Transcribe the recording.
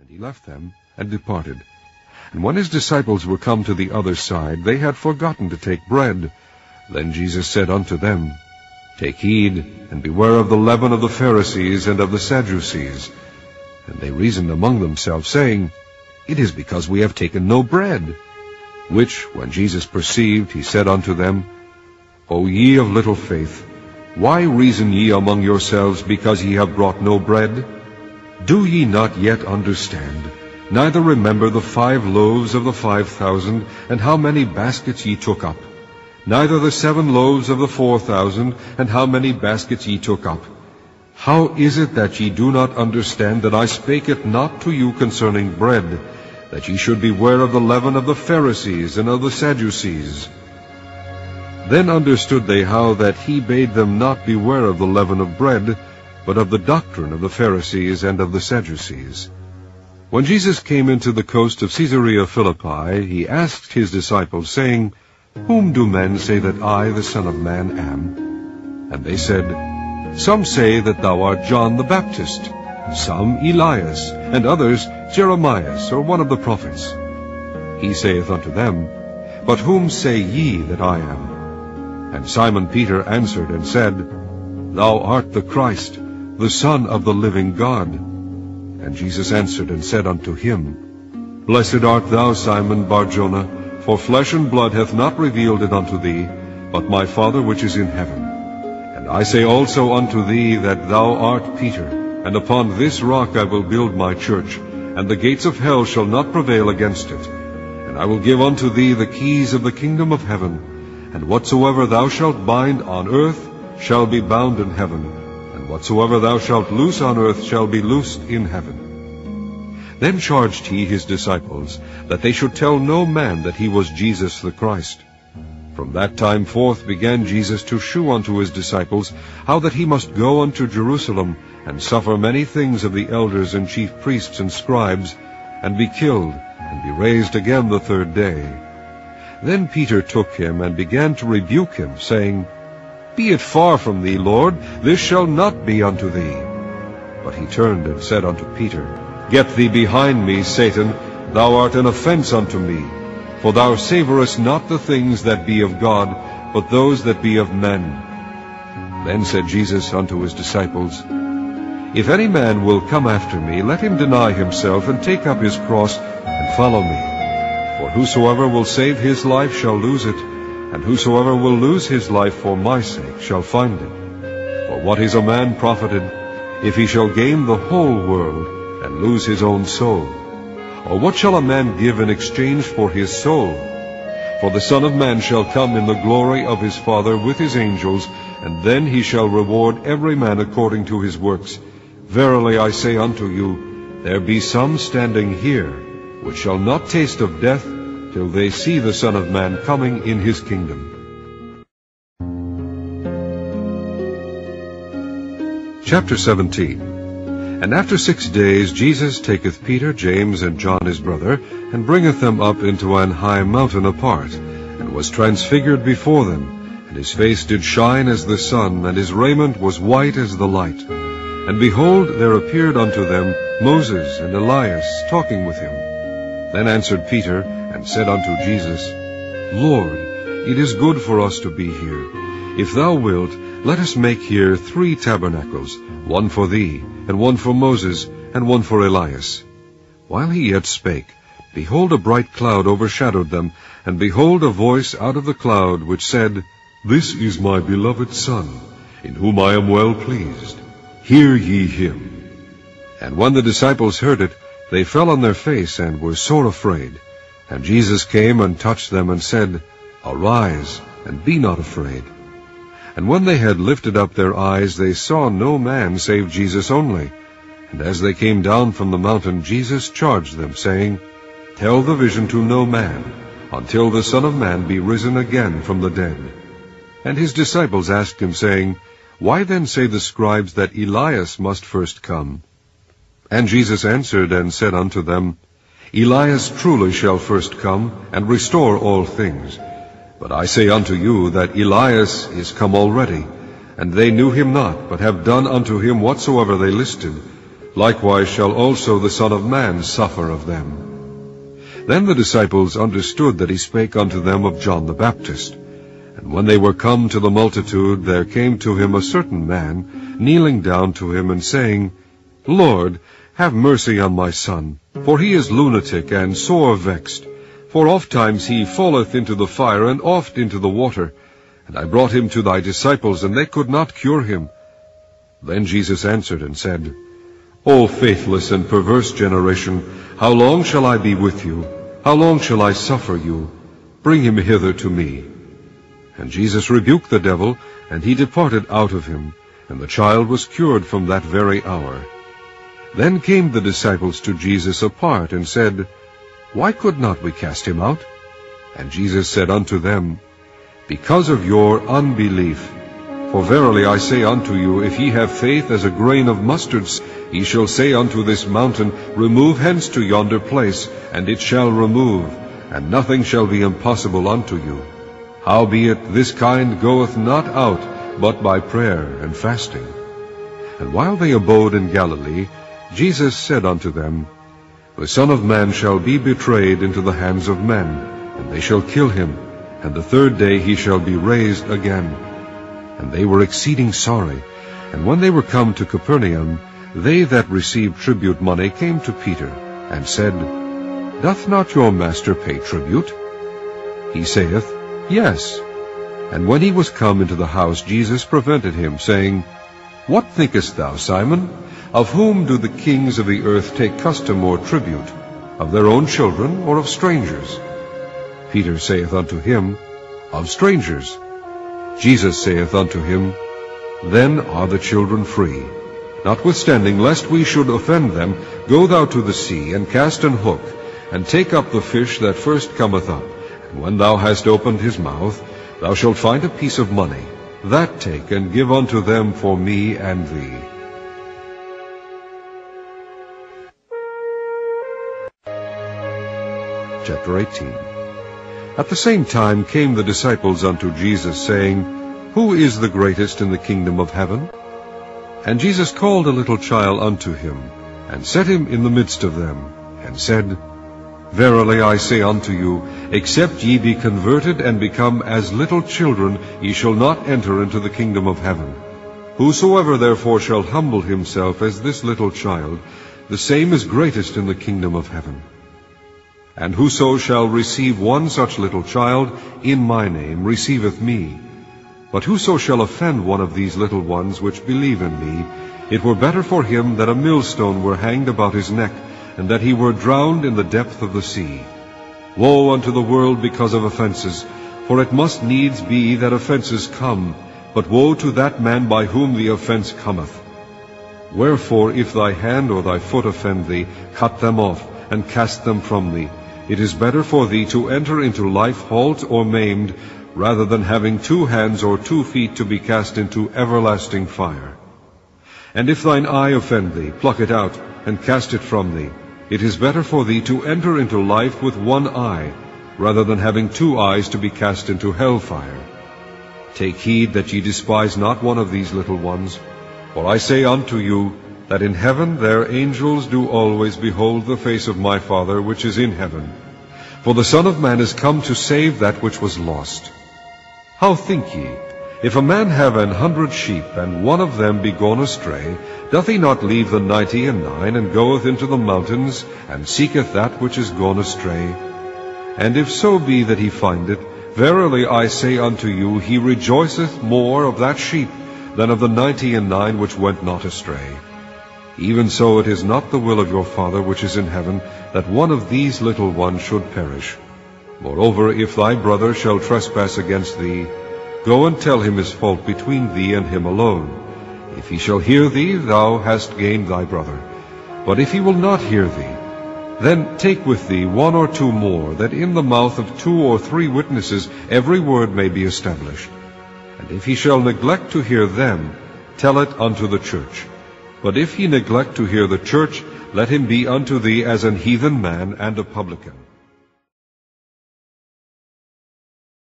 And he left them, and departed. And when his disciples were come to the other side, they had forgotten to take bread. Then Jesus said unto them, Take heed, and beware of the leaven of the Pharisees and of the Sadducees. And they reasoned among themselves, saying, It is because we have taken no bread. Which, when Jesus perceived, he said unto them, O ye of little faith, why reason ye among yourselves, because ye have brought no bread? Do ye not yet understand, neither remember the 5 loaves of the 5,000, and how many baskets ye took up? Neither the 7 loaves of the 4,000, and how many baskets ye took up? How is it that ye do not understand that I spake it not to you concerning bread, that ye should beware of the leaven of the Pharisees and of the Sadducees? Then understood they how that he bade them not beware of the leaven of bread, but of the doctrine of the Pharisees and of the Sadducees. When Jesus came into the coast of Caesarea Philippi, he asked his disciples, saying, Whom do men say that I, the Son of Man, am? And they said, Some say that thou art John the Baptist, some Elias, and others Jeremias, or one of the prophets. He saith unto them, But whom say ye that I am? And Simon Peter answered and said, Thou art the Christ, the Son of the living God. And Jesus answered and said unto him, Blessed art thou, Simon Bar-Jonah, for flesh and blood hath not revealed it unto thee, but my Father which is in heaven. And I say also unto thee that thou art Peter, and upon this rock I will build my church, and the gates of hell shall not prevail against it. And I will give unto thee the keys of the kingdom of heaven. And whatsoever thou shalt bind on earth shall be bound in heaven, and whatsoever thou shalt loose on earth shall be loosed in heaven. Then charged he his disciples that they should tell no man that he was Jesus the Christ. From that time forth began Jesus to shew unto his disciples how that he must go unto Jerusalem, and suffer many things of the elders and chief priests and scribes, and be killed, and be raised again the 3rd day. Then Peter took him, and began to rebuke him, saying, Be it far from thee, Lord, this shall not be unto thee. But he turned and said unto Peter, Get thee behind me, Satan, thou art an offense unto me, for thou savorest not the things that be of God, but those that be of men. Then said Jesus unto his disciples, If any man will come after me, let him deny himself, and take up his cross, and follow me. For whosoever will save his life shall lose it, and whosoever will lose his life for my sake shall find it. For what is a man profited, if he shall gain the whole world, and lose his own soul? Or what shall a man give in exchange for his soul? For the Son of Man shall come in the glory of his Father with his angels, and then he shall reward every man according to his works. Verily I say unto you, there be some standing here, which shall not taste of death, till they see the Son of Man coming in his kingdom. Chapter 17. And after 6 days Jesus taketh Peter, James, and John his brother, and bringeth them up into an high mountain apart, and was transfigured before them, and his face did shine as the sun, and his raiment was white as the light. And behold, there appeared unto them Moses and Elias, talking with him. Then answered Peter, and said unto Jesus, Lord, it is good for us to be here. If thou wilt, let us make here 3 tabernacles, one for thee, and one for Moses, and one for Elias. While he yet spake, behold, a bright cloud overshadowed them, and behold, a voice out of the cloud, which said, This is my beloved Son, in whom I am well pleased. Hear ye him. And when the disciples heard it, they fell on their face, and were sore afraid. And Jesus came and touched them, and said, Arise, and be not afraid. And when they had lifted up their eyes, they saw no man save Jesus only. And as they came down from the mountain, Jesus charged them, saying, Tell the vision to no man, until the Son of Man be risen again from the dead. And his disciples asked him, saying, Why then say the scribes that Elias must first come? And Jesus answered and said unto them, Elias truly shall first come, and restore all things. But I say unto you that Elias is come already, and they knew him not, but have done unto him whatsoever they listed. likewise shall also the Son of Man suffer of them. Then the disciples understood that he spake unto them of John the Baptist. And when they were come to the multitude, there came to him a certain man, kneeling down to him, and saying, Lord, have mercy on my son, for he is lunatic and sore vexed. For ofttimes he falleth into the fire, and oft into the water. And I brought him to thy disciples, and they could not cure him. Then Jesus answered and said, O faithless and perverse generation, how long shall I be with you? How long shall I suffer you? Bring him hither to me. And Jesus rebuked the devil, and he departed out of him, and the child was cured from that very hour. Then came the disciples to Jesus apart, and said, Why could not we cast him out? And Jesus said unto them, Because of your unbelief. For verily I say unto you, if ye have faith as a grain of mustard, ye shall say unto this mountain, Remove hence to yonder place, and it shall remove, and nothing shall be impossible unto you. Howbeit this kind goeth not out, but by prayer and fasting. And while they abode in Galilee, Jesus said unto them, The Son of Man shall be betrayed into the hands of men, and they shall kill him, and the third day he shall be raised again. And they were exceeding sorry. And when they were come to Capernaum, they that received tribute money came to Peter, and said, Doth not your master pay tribute? He saith, Yes. And when he was come into the house, Jesus prevented him, saying, What thinkest thou, Simon? Of whom do the kings of the earth take custom or tribute? Of their own children, or of strangers? Peter saith unto him, Of strangers. Jesus saith unto him, Then are the children free. Notwithstanding, lest we should offend them, go thou to the sea, and cast an hook, and take up the fish that first cometh up. And when thou hast opened his mouth, thou shalt find a piece of money. That take, and give unto them for me and thee. Chapter 18. At the same time came the disciples unto Jesus, saying, Who is the greatest in the kingdom of heaven? And Jesus called a little child unto him, and set him in the midst of them, and said, Verily I say unto you, except ye be converted and become as little children, ye shall not enter into the kingdom of heaven. Whosoever therefore shall humble himself as this little child, the same is greatest in the kingdom of heaven. And whoso shall receive one such little child in my name receiveth me. But whoso shall offend one of these little ones which believe in me, it were better for him that a millstone were hanged about his neck, and that he were drowned in the depth of the sea. Woe unto the world because of offenses, for it must needs be that offenses come, but woe to that man by whom the offense cometh. Wherefore, if thy hand or thy foot offend thee, cut them off, and cast them from thee. It is better for thee to enter into life halt or maimed, rather than having 2 hands or 2 feet to be cast into everlasting fire. And if thine eye offend thee, pluck it out, and cast it from thee. It is better for thee to enter into life with 1 eye, rather than having 2 eyes to be cast into hellfire. Take heed that ye despise not one of these little ones. For I say unto you, that in heaven their angels do always behold the face of my Father which is in heaven. For the Son of Man is come to save that which was lost. How think ye? If a man have 100 sheep, and one of them be gone astray, doth he not leave the 99, and goeth into the mountains, and seeketh that which is gone astray? And if so be that he find it, verily I say unto you, he rejoiceth more of that sheep than of the 99 which went not astray. Even so it is not the will of your Father which is in heaven, that one of these little ones should perish. Moreover, if thy brother shall trespass against thee, go and tell him his fault between thee and him alone. If he shall hear thee, thou hast gained thy brother. But if he will not hear thee, then take with thee 1 or 2 more, that in the mouth of 2 or 3 witnesses every word may be established. And if he shall neglect to hear them, tell it unto the church. But if he neglect to hear the church, let him be unto thee as an heathen man and a publican.